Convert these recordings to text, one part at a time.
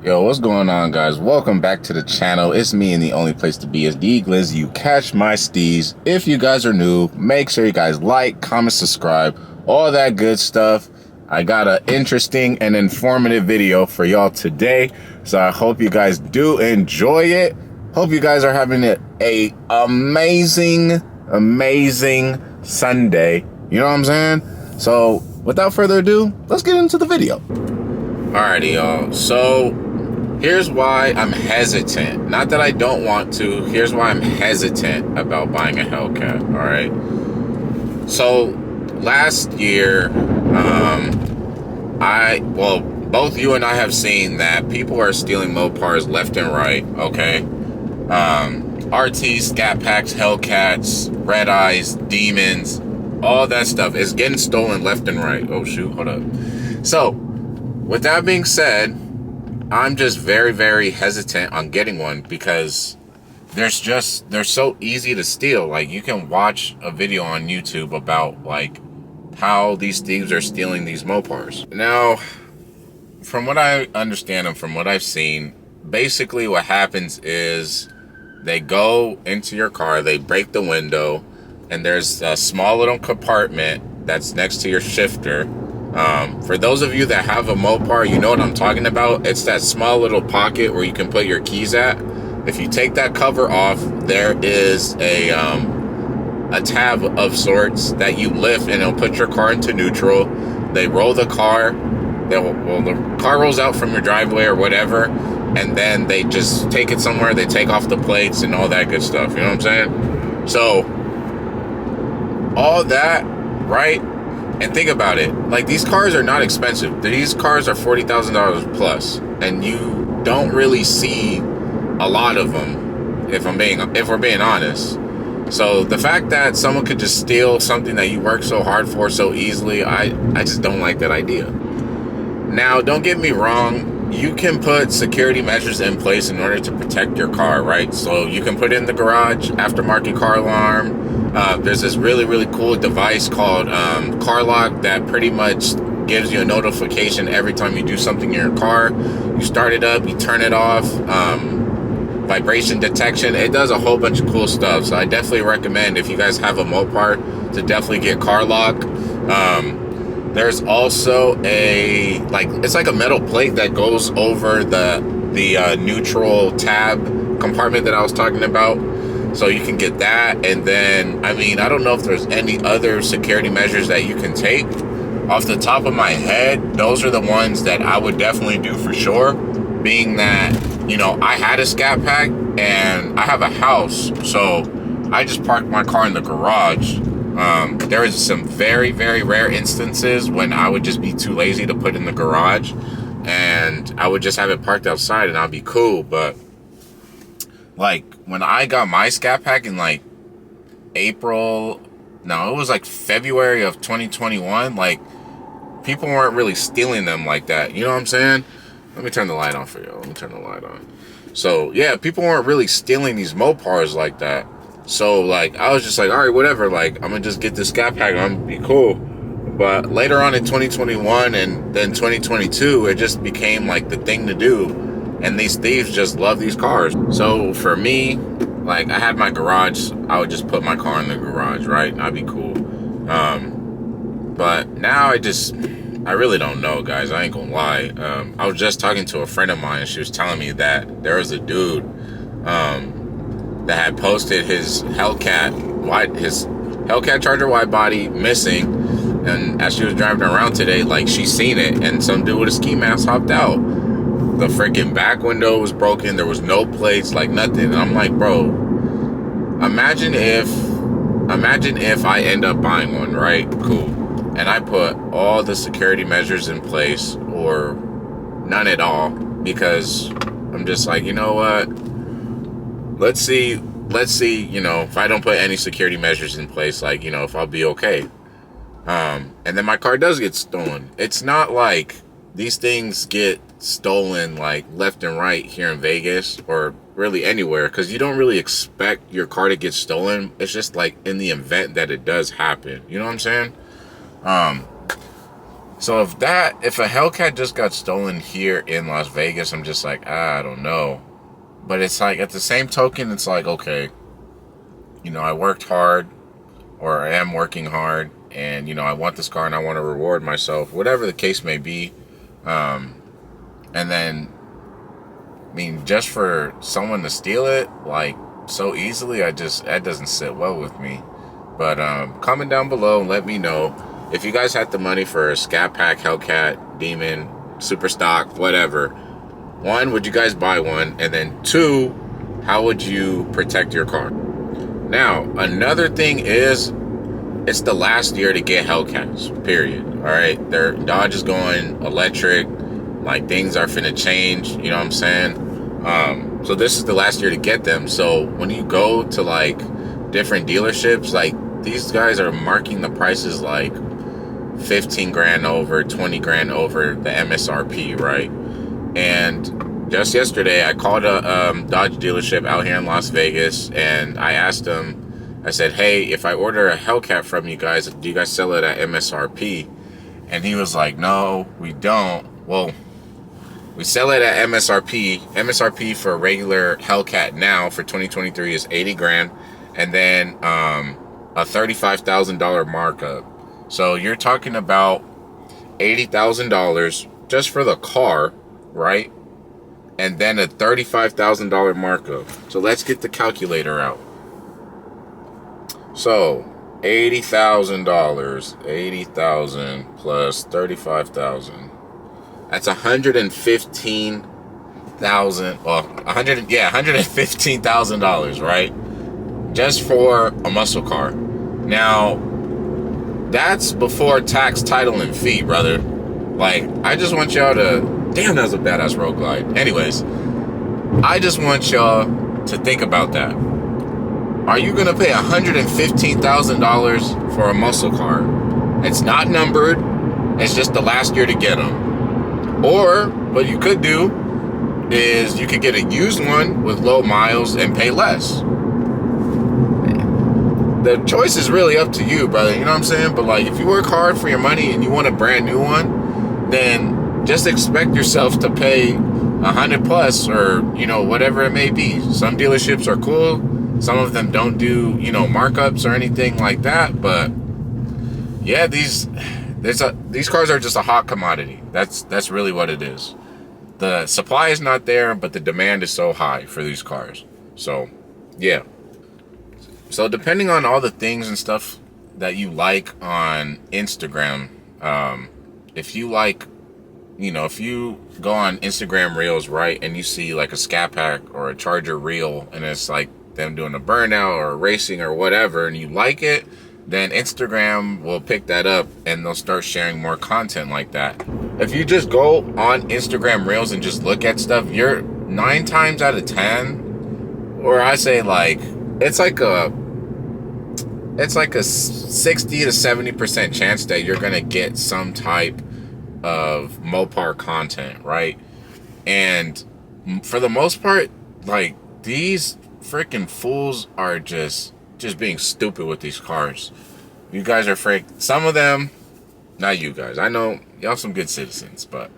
Yo, what's going on, guys? Welcome back to the channel. It's me, and the only place to be is the Glizz. You catch my steez. If you guys are new, make sure you guys like, comment, subscribe, all that good stuff. I got an interesting and informative video for y'all today, so I hope you guys do enjoy it. Hope you guys are having a amazing Sunday. You know what I'm saying? So, without further ado, let's get into the video. Alrighty, y'all. So, here's why I'm hesitant. Not that I don't want to. Here's why I'm hesitant about buying a Hellcat. All right. So last year, both you and I have seen that people are stealing Mopars left and right. Okay. RTs, Scat Packs, Hellcats, Red Eyes, Demons, all that stuff is getting stolen left and right. Oh shoot, hold up. So, with that being said, I'm just very hesitant on getting one because they're so easy to steal. Like, you can watch a video on YouTube about like how these thieves are stealing these Mopars. Now, from what I understand and from what I've seen, basically what happens is they go into your car, they break the window, and there's a small little compartment that's next to your shifter. For those of you that have a Mopar, you know what I'm talking about. It's that small little pocket where you can put your keys at. If you take that cover off, there is a tab of sorts that you lift, and it'll put your car into neutral. They roll the car. The car rolls out from your driveway or whatever, and then they just take it somewhere. They take off the plates and all that good stuff. You know what I'm saying? So, all that, right? And think about it, like, these cars are not expensive. These cars are $40,000 plus, and you don't really see a lot of them, if we're being honest. So the fact that someone could just steal something that you work so hard for so easily, I just don't like that idea. Now, don't get me wrong, you can put security measures in place in order to protect your car, right? So you can put in the garage, aftermarket car alarm. There's this really cool device called Car Lock that pretty much gives you a notification every time you do something in your car. You start it up, you turn it off, vibration detection. It does a whole bunch of cool stuff. So I definitely recommend, if you guys have a Mopar, to definitely get Car Lock. There's also it's like a metal plate that goes over the neutral tab compartment that I was talking about. So you can get that. And then, I mean, I don't know if there's any other security measures that you can take. Off the top of my head, those are the ones that I would definitely do for sure. Being that, you know, I had a Scat Pack and I have a house, so I just parked my car in the garage. There is some very rare instances when I would just be too lazy to put in the garage, and I would just have it parked outside and I'd be cool. But like, when I got my Scat Pack in like it was like February of 2021, like, people weren't really stealing them like that. You know what I'm saying? Let me turn the light on for you. Let me turn the light on. So yeah, people weren't really stealing these Mopars like that. So like, I was just like, all right, whatever. Like, I'm gonna just get this Scat Pack. I'm gonna be cool. But later on in 2021 and then 2022, it just became like the thing to do. And these thieves just love these cars. So for me, like, I had my garage. I would just put my car in the garage, right? I'd be cool. But now I really don't know, guys. I ain't gonna lie. I was just talking to a friend of mine, and she was telling me that there was a dude that had posted his Hellcat Charger wide body missing, and as she was driving around today, like, she seen it, and some dude with a ski mask hopped out. The freaking back window was broken. There was no plates, like nothing. And I'm like, bro, imagine if I end up buying one, right? Cool. And I put all the security measures in place, or none at all, because I'm just like, you know what? Let's see, you know, if I don't put any security measures in place, like, you know, if I'll be okay. And then my car does get stolen. It's not like these things get stolen like left and right here in Vegas or really anywhere, because you don't really expect your car to get stolen. It's just like in the event that it does happen. You know what I'm saying? So if a Hellcat just got stolen here in Las Vegas, I'm just like, I don't know. But it's like, at the same token, it's like, okay, I worked hard, or I am working hard, and, I want this car and I want to reward myself, whatever the case may be. And then, just for someone to steal it, like, so easily, that doesn't sit well with me. But comment down below and let me know if you guys had the money for a Scat Pack, Hellcat, Demon, Super Stock, whatever. One, would you guys buy one? And then two, how would you protect your car? Now, another thing is, it's the last year to get Hellcats, period. All right, Dodge is going electric. Like, things are finna change, you know what I'm saying? So this is the last year to get them. So when you go to, like, different dealerships, like, these guys are marking the prices like 15 grand over, 20 grand over the MSRP, right? And just yesterday, I called a Dodge dealership out here in Las Vegas, and I asked them, I said, hey, if I order a Hellcat from you guys, do you guys sell it at MSRP? And he was like, no, we don't. Well, we sell it at MSRP. MSRP for a regular Hellcat now for 2023 is 80 grand. And then a $35,000 markup. So you're talking about $80,000 just for the car, right? And then a $35,000 markup. So let's get the calculator out. So $80,000, 80,000 plus 35,000. That's $115,000. Well, $115,000, right? Just for a muscle car. Now, that's before tax, title, and fee, brother. Like, I just want y'all to... Damn, that was a badass road glide. Anyways, I just want y'all to think about that. Are you going to pay $115,000 for a muscle car? It's not numbered. It's just the last year to get them. Or, what you could do is you could get a used one with low miles and pay less. The choice is really up to you, brother. You know what I'm saying? But, like, if you work hard for your money and you want a brand new one, then just expect yourself to pay 100 plus, or, whatever it may be. Some dealerships are cool. Some of them don't do, markups or anything like that. But yeah, these cars are just a hot commodity. That's really what it is. The supply is not there, but the demand is so high for these cars. So, yeah. So depending on all the things and stuff that you like on Instagram, if you like, if you go on Instagram Reels, right, and you see like a Scat Pack or a Charger Reel, and it's like them doing a burnout or racing or whatever, and you like it, then Instagram will pick that up and they'll start sharing more content like that. If you just go on Instagram Reels and just look at stuff, you're 9 times out of 10, or I say like, it's like a 60 to 70% chance that you're gonna get some type of Mopar content, right? And for the most part, like, these freaking fools are just being stupid with these cars. You guys are some of them, not you guys, I know y'all some good citizens, but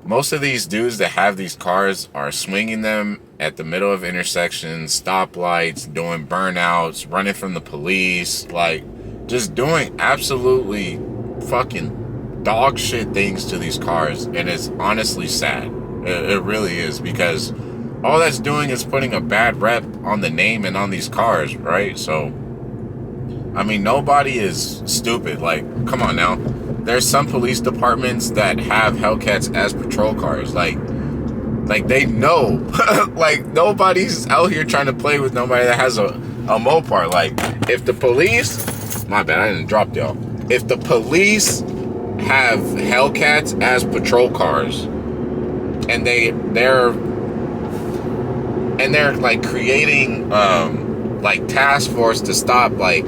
most of these dudes that have these cars are swinging them at the middle of intersections, stoplights, doing burnouts, running from the police, like, just doing absolutely fucking dog shit things to these cars. And it's honestly sad. It really is, because all that's doing is putting a bad rep on the name and on these cars, right? So, I mean, nobody is stupid. Like, come on now. There's some police departments that have Hellcats as patrol cars. Like they know. Like, nobody's out here trying to play with nobody that has a Mopar. Like, if the police... My bad, I didn't drop y'all. If the police have Hellcats as patrol cars, and they're like creating like task force to stop like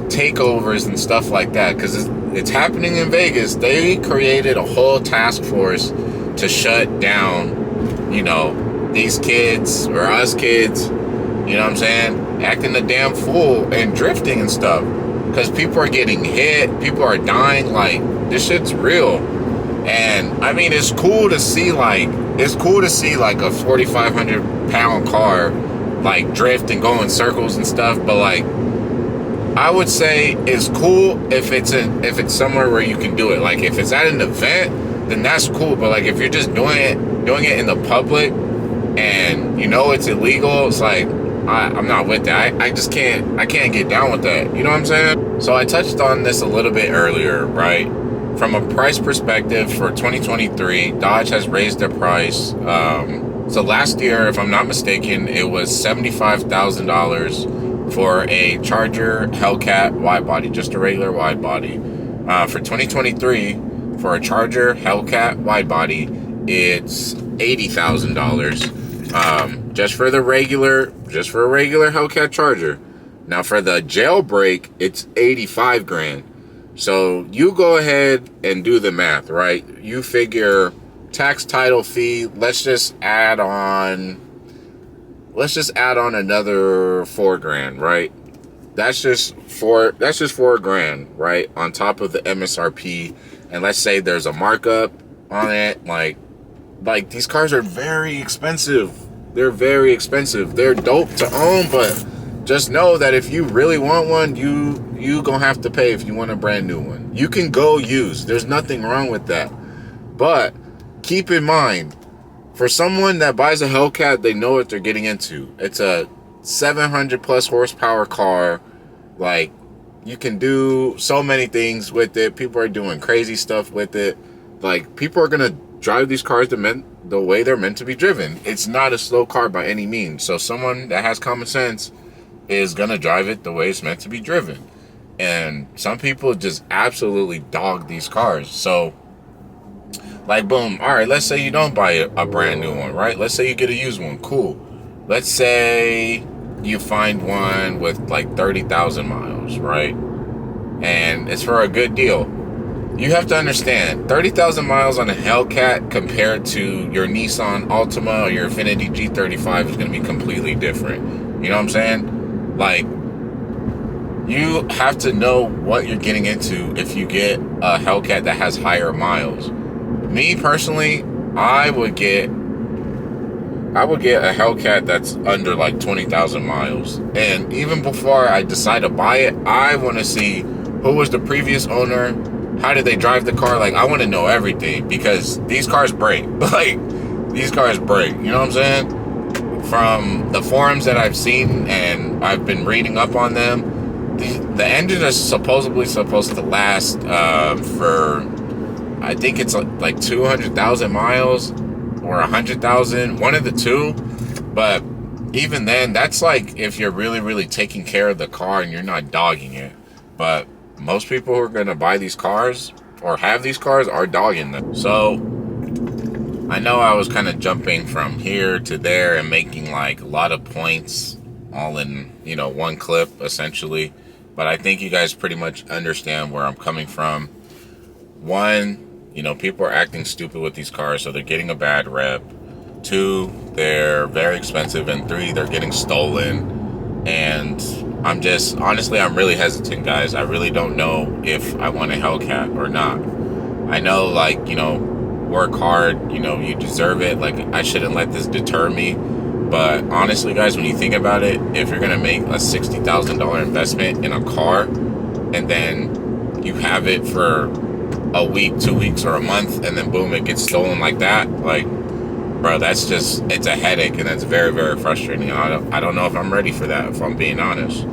takeovers and stuff like that, because it's happening in Vegas. They created a whole task force to shut down, these kids or us kids, you know what I'm saying, acting a damn fool and drifting and stuff, because people are getting hit, people are dying. Like, This shit's real. And I mean, it's cool to see like a 4,500 pound car like drift and go in circles and stuff, but like I would say it's cool if it's somewhere where you can do it. Like if it's at an event, then that's cool. But like if you're just doing it in the public and you know it's illegal, it's like I'm not with that. I can't get down with that. You know what I'm saying? So I touched on this a little bit earlier, right? From a price perspective for 2023, Dodge has raised their price. So last year, if I'm not mistaken, it was $75,000 for a Charger Hellcat wide body, just a regular wide body. For 2023, for a Charger Hellcat wide body, it's $80,000. Just for a regular Hellcat Charger. Now for the jailbreak, it's 85 grand. So you go ahead and do the math, right? You figure tax, title, fee, let's just add on another 4 grand, right? That's just 4 grand, right? On top of the MSRP. And let's say there's a markup on it. Like these cars are very expensive. They're very expensive. They're dope to own, but just know that if you really want one, you gonna have to pay if you want a brand new one. You can go used. There's nothing wrong with that. But keep in mind, for someone that buys a Hellcat, they know what they're getting into. It's a 700 plus horsepower car. Like, you can do so many things with it. People are doing crazy stuff with it. Like, people are gonna drive these cars the way they're meant to be driven. It's not a slow car by any means. So someone that has common sense is gonna drive it the way it's meant to be driven. And some people just absolutely dog these cars. So like, boom, all right, let's say you don't buy a brand new one, right? Let's say you get a used one. Cool. Let's say you find one with like 30,000 miles, right? And it's for a good deal. You have to understand, 30,000 miles on a Hellcat compared to your Nissan Altima or your Infiniti G35 is going to be completely different. You know what I'm saying? Like, you have to know what you're getting into if you get a Hellcat that has higher miles. Me personally, I would get a Hellcat that's under like 20,000 miles. And even before I decide to buy it, I want to see who was the previous owner, how did they drive the car. Like, I want to know everything, because these cars break. Like, these cars break. You know what I'm saying? From the forums that I've seen and I've been reading up on them, the engine is supposedly supposed to last for, I think it's like 200,000 miles or 100,000, one of the two. But even then, that's like if you're really, really taking care of the car and you're not dogging it. But most people who are going to buy these cars or have these cars are dogging them. So I know I was kind of jumping from here to there and making like a lot of points all in, one clip essentially. But I think you guys pretty much understand where I'm coming from. One, people are acting stupid with these cars, so they're getting a bad rep. 2, they're very expensive. And 3, they're getting stolen. And I'm really hesitant, guys. I really don't know if I want a Hellcat or not. I know, work hard, you deserve it. Like, I shouldn't let this deter me. But honestly, guys, when you think about it, if you're going to make a $60,000 investment in a car and then you have it for a week, 2 weeks, or a month, and then boom, it gets stolen like that, like, bro, it's a headache, and that's very, very frustrating. I don't know if I'm ready for that, if I'm being honest.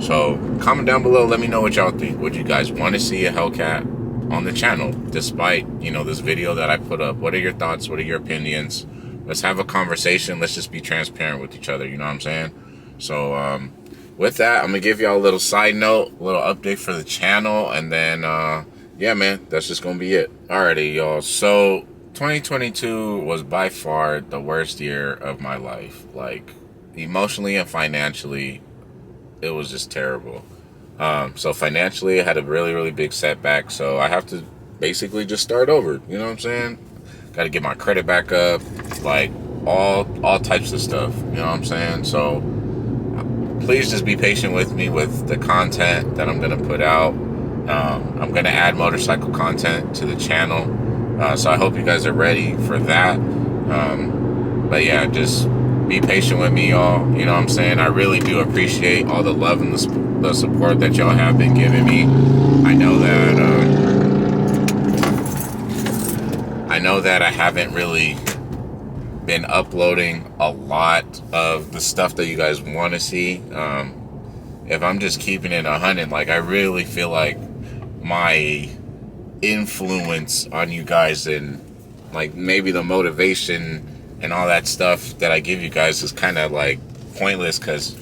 So comment down below, let me know what y'all think. Would you guys want to see a Hellcat on the channel despite, this video that I put up? What are your thoughts? What are your opinions? Let's have a conversation. Let's just be transparent with each other. You know what I'm saying? So with that, I'm gonna give y'all a little side note, a little update for the channel, and then yeah, man, that's just gonna be it. Alrighty, y'all. So 2022 was by far the worst year of my life. Like, emotionally and financially, it was just terrible. So financially, I had a really, really big setback. So I have to basically just start over. You know what I'm saying? Got to get my credit back up, like all types of stuff. You know what I'm saying? So please just be patient with me with the content that I'm gonna put out. I'm going to add motorcycle content to the channel. So I hope you guys are ready for that. But yeah, just be patient with me, y'all. You know what I'm saying? I really do appreciate all the love and the support that y'all have been giving me. I know that I haven't really been uploading a lot of the stuff that you guys want to see. If I'm just keeping it 100, like, I really feel like my influence on you guys and like maybe the motivation and all that stuff that I give you guys is kind of like pointless, because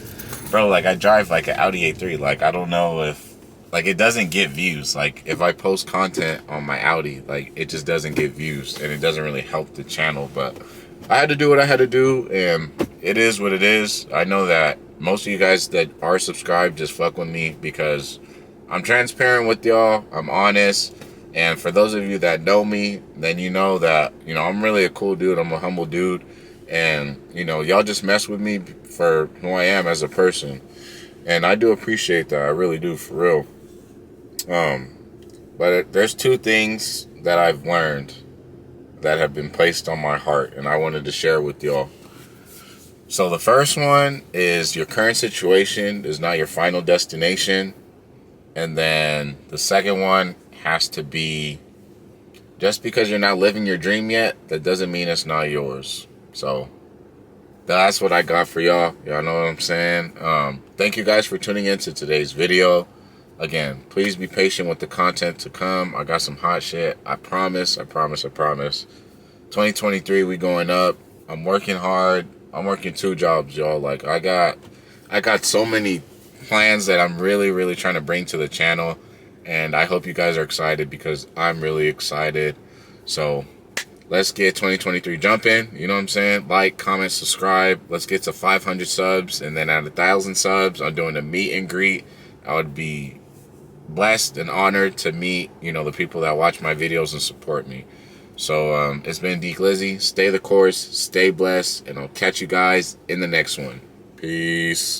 bro, like, I drive like an Audi A3. Like, I don't know if, like, it doesn't get views. Like, if I post content on my Audi, like, it just doesn't get views, and it doesn't really help the channel. But I had to do what I had to do, and it is what it is. I know that most of you guys that are subscribed just fuck with me because I'm transparent with y'all. I'm honest. And for those of you that know me, then you know that, you know, I'm really a cool dude. I'm a humble dude. And, you know, y'all just mess with me for who I am as a person. And I do appreciate that. I really do, for real. But there's two things that I've learned that have been placed on my heart, and I wanted to share with y'all. So the first one is your current situation is not your final destination. And then the second one has to be, just because you're not living your dream yet, that doesn't mean it's not yours. So that's what I got for y'all. Y'all know what I'm saying? Thank you guys for tuning into today's video. Again, please be patient with the content to come. I got some hot shit. I promise. 2023, we going up. I'm working hard. I'm working 2 jobs, y'all. Like, I got so many plans that I'm really trying to bring to the channel, and I hope you guys are excited, because I'm really excited. So let's get 2023 jumping. You know what I'm saying? Like, comment, subscribe. Let's get to 500 subs, and then at 1,000 subs, I'm doing a meet and greet. I would be blessed and honored to meet, you know, the people that watch my videos and support me. So it's been Deke Lizzy. Stay the course, stay blessed, and I'll catch you guys in the next one. Peace.